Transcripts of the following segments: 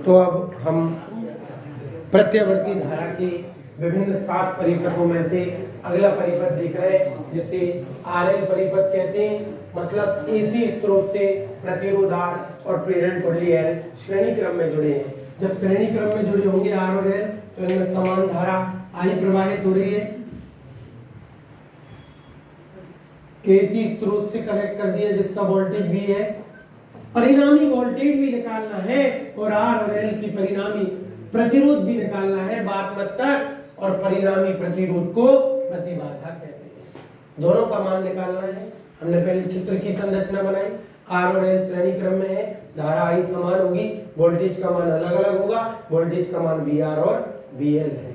तो अब हम प्रत्यावर्ती धारा के विभिन्न 7 परिपथों में से अगला परिपथ देख रहे हैं जिसे आरएल परिपथ कहते हैं। मतलब एसी स्रोत से प्रतिरोध आर और प्रेरण कुंडली एल श्रेणी क्रम में जुड़े हैं। जब श्रेणी क्रम में जुड़े होंगे आर और एल तो इनमें समान धारा आई प्रवाहित हो रही है। एसी स्रोत से कनेक्ट कर दिया जिसका वोल्टेज भी है, परिणामी वोल्टेज भी निकालना है और आर और एल की परिणामी प्रतिरोध भी निकालना है, बात मत कर। और परिणामी प्रतिरोध को प्रतिबाधा कहते हैं। दोनों का मान निकालना है। हमने पहले चित्र की संरचना बनाई। आर और एल श्रेणी क्रम में है, धारा आई समान होगी, वोल्टेज का मान अलग अलग होगा। वोल्टेज का मान वी आर और वी एल है,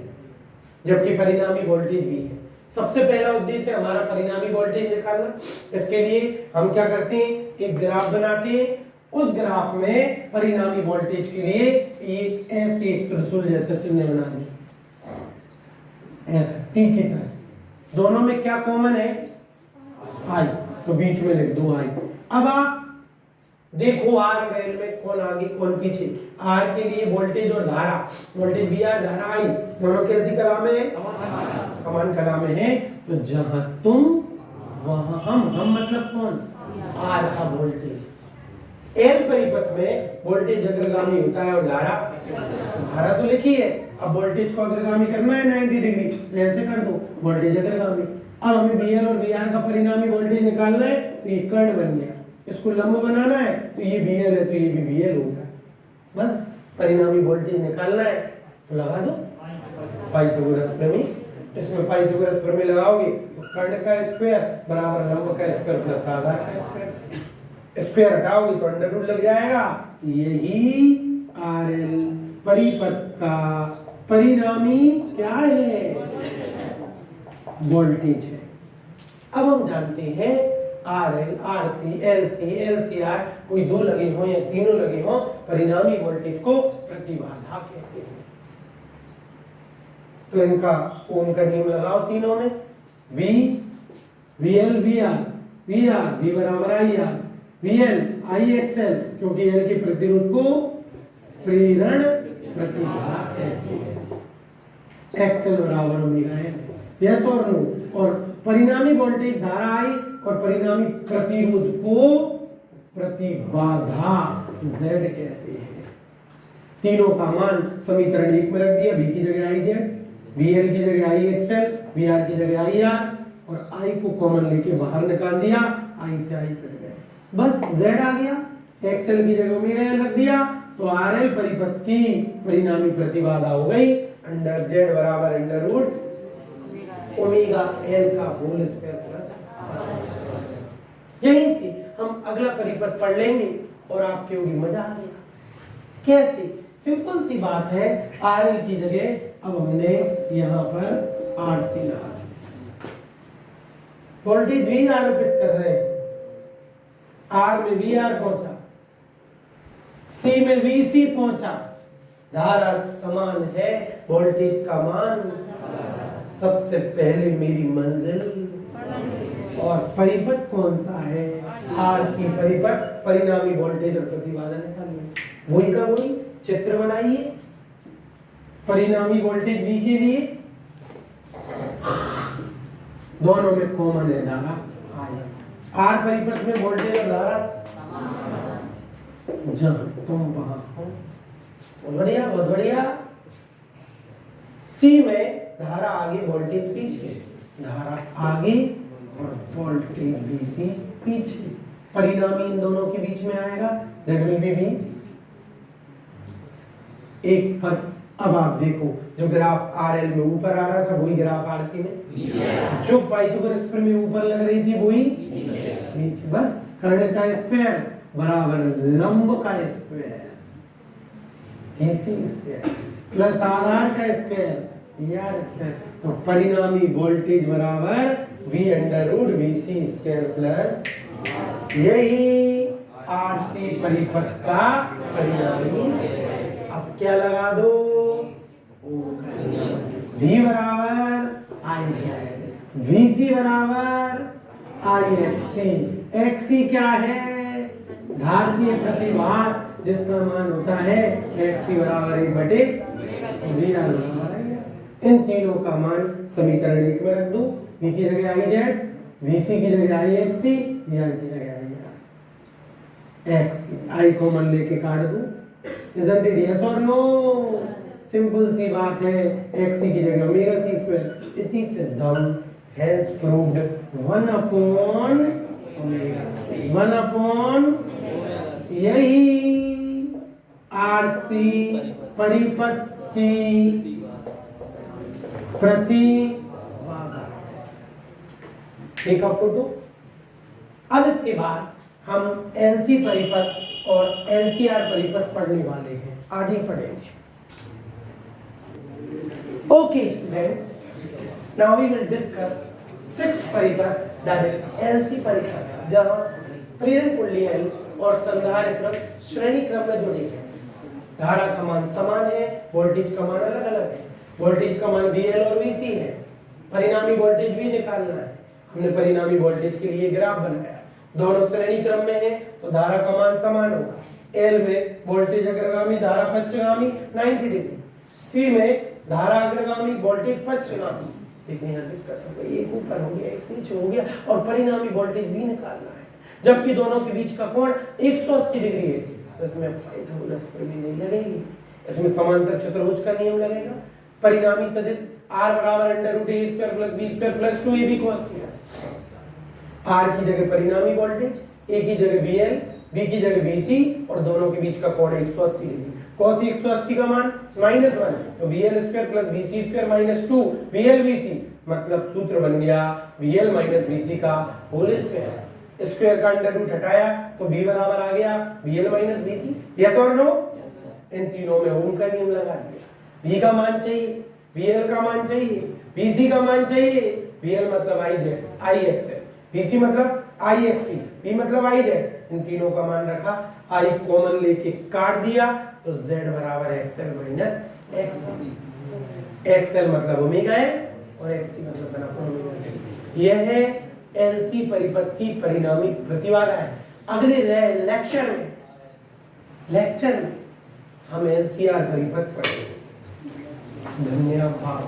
जबकि परिणामी वोल्टेज भी है। सबसे पहला उद्देश्य है हमारा परिणामी वोल्टेज निकालना। इसके लिए हम क्या करते हैं, एक ग्राफ बनाते हैं। उस ग्राफ में परिणामी वोल्टेज के लिए ये ऐसे एक त्रिशूल जैसा चिन्ह बना दें, ऐसा टी की तरह। दोनों में क्या कॉमन है, आई, तो बीच में लिख दो आई। अब आप देखो आर और एल में कौन आगे कौन पीछे। आर के लिए वोल्टेज और धारा, वोल्टेज वी आर, धारा आई, दोनों कैसी कला में है, समान कला में है। तो जहां तुम वहां हम मतलब कौन, आर का वोल्टेज। एल परिपथ में वोल्टेज अग्रगामी होता है और धारा तो लिखी है। अब वोल्टेज को अग्रगामी करना है 90 डिग्री, तो ऐसे कर दो वोल्टेज अग्रगामी। अब हमें वीएल और वीआर का परिणामी वोल्टेज निकालना है, तो ये कर्ण बन गया। इसको लंब बनाना है तो ये वीएल है तो ये भी वीएल होगा। बस परिणामी वोल्टेज निकालना है तो लगा दो पाइथागोरस प्रमेय। इसमें पाइथागोरस प्रमेय लगाओगे तो कर्ण का स्क्वायर बराबर लंब का स्क्वायर प्लस आधार का स्क्वायर। स्क्वायर हटाओगे तो अंडर रूट लग जाएगा। यही आरएल परिपथ का परिणामी क्या है, वोल्टेज है। अब हम जानते हैं आरएल, आरसी, एलसी, एलसीआर कोई दो लगे हो या तीनों लगे हो, परिणामी वोल्टेज को प्रतिबाधा कहते हैं। तो इनका ओम का नियम लगाओ तीनों में। V, VL, VR, VR, V बराबर I R, VL, I XL, क्योंकि एल के प्रतिरोध को प्रेरण प्रतिबाधा कहते हैं। एक्सएल बराबर ओमेगा एल। यस और नो। और परिणामी वोल्टेज धारा आई और परिणामी प्रतिरोध को प्रतिबाधा जेड कहते हैं। तीनों का मान समीकरण 1 में रख दिया। वी की जगह आई जेड, वीएल की जगह आई एक्सएल, वीआर की जगह आई आर, और आई को कॉमन लेके बाहर निकाल दिया, आई से आई कट गए, बस जेड आ गया। एक्सएल की जगह ओमेगा एल रख दिया तो आरएल परिपथ की परिणामी प्रतिबाधा हो गई अंडर जेड बराबर अंडर रूट ओमेगा एल का होल स्क्वायर प्लस। यहीं से हम अगला परिपथ पढ़ लेंगे और आपके होगी मजा आ गया। कैसे, सिंपल सी बात है। आरएल की जगह अब हमने यहां पर आरसी लगा, वोल्टेज वी आरोपित कर रहे हैं। आर में वी आर पहुंचा, सी में वी सी पहुंचा, धारा समान है, वोल्टेज का मान सबसे पहले मेरी मंजिल। और परिपथ कौन सा है, आरसी परिपथ। परिणामी वोल्टेज और प्रतिबाधा निकालिए, वही का वही चित्र बनाइए। परिणामी वोल्टेज वी के लिए दोनों में कॉमन है धारा आई। आर परिपथ में वोल्टेज और धारा जहां तुम वहां हो, बढ़िया, बहुत बढ़िया। सी में धारा आगे वोल्टेज पीछे, धारा आगे और वोल्टेज बीसी पीछे। परिणामी इन दोनों के बीच में आएगा, दैट विल बी वी। एक पर अब आप देखो जो ग्राफ आरएल में ऊपर आ रहा था वही ग्राफ आरसी में, जो पाइथागोरस प्रमेय में ऊपर लग रही थी वही नीचे। बस कर्ण का स्क्वायर बराबर लंब का स्क्वायर एसी स्क्वायर प्लस आधार का स्क्वायर यार स्क्वायर। तो परिणामी वोल्टेज बराबर V under root V C square plus, यही आरसी परिपथ का परिणामी। अब क्या लगा दो, वी बराबर आई जेड, वी सी बराबर आई एक्सी। एक्सी क्या है, धारतीय प्रतिबाधा जिसका मान होता है एक्स बराबर 1/v इन तीनों का मान समीकरण 1 में रख दो। v की जगह आई जेड, vc की जगह आई एक्सी, vi की जगह आई एक्स, आई कॉमन लेके काट दो। Isn't it yes or no? Simple सी बात है, एक्सी की जगह ओमेगा सी स्क्वायर। इति सिद्धम हैज प्रूव्ड 1/, 1/, यही आरसी परिपत्ति प्रतिबाधा। ठीक है फोटो। अब इसके बाद हम एलसी परिपथ और एलसीआर परिपथ पढ़ने वाले हैं, आज ही पढ़ेंगे। Okay student, now we will discuss 6th परिपथ, दैट इज एलसी परिपथ, जहां प्रेरण कुंडली और संधारित्र श्रेणी क्रम में जुड़े हैं। धारा का मान समान है, वोल्टेज का मान अलग अलग है। वोल्टेज का मान VL और VC है, परिणामी वोल्टेज भी निकालना है। हमने परिणामी वोल्टेज के लिए ग्राफ बनाया, दोनों श्रेणी क्रम में है तो धारा का मान समान होगा। L में वोल्टेज अग्रगामी, धारा पश्चगामी 90 डिग्री, C में धारा अग्रगामी, वोल्टेज पश्चगामी। लेकिन यहाँ दिक्कत हो गई, एक ऊपर हो गया एक नीचे हो गया और परिणामी वोल्टेज भी निकालना है, जबकि दोनों के बीच का कोण 180 डिग्री है। तो इसमें पाइथागोरस प्रमेय नहीं लगेगी, इसमें समांतर चतुर्भुज का नियम लगेगा। परिणामी सदिश r बराबर √a² + b² + 2ab cos theta. r की जगह परिणामी वोल्टेज, a की जगह VL, b की जगह VC और दोनों के बीच का कोण 180 डिग्री। cos 180 का मान -1, तो VL² + VC² - 2 VL VC, मतलब सूत्र बन गया VL - VC का होल स्क्वायर। स्क्वायर का अंडर हटाया तो v बराबर आ गया VL - VC। यस और नो? इन तीनों में ओम का नियम लगा दिया। v का मान चाहिए, VL का मान चाहिए, VC का मान चाहिए। VL मतलब IXL, VC मतलब IXC, V मतलब IZ। इन तीनों का मान रखा, I कॉमन लेके काट दिया तो Z बराबर XL - XC। XL मतलब ओमेगा L और XC मतलब बना ओमेगा C। यह है एलसी परिपथ की परिणामी प्रतिबाधा है। अगले लेक्चर में हम एलसीआर परिपथ पढ़ेंगे। धन्यवाद।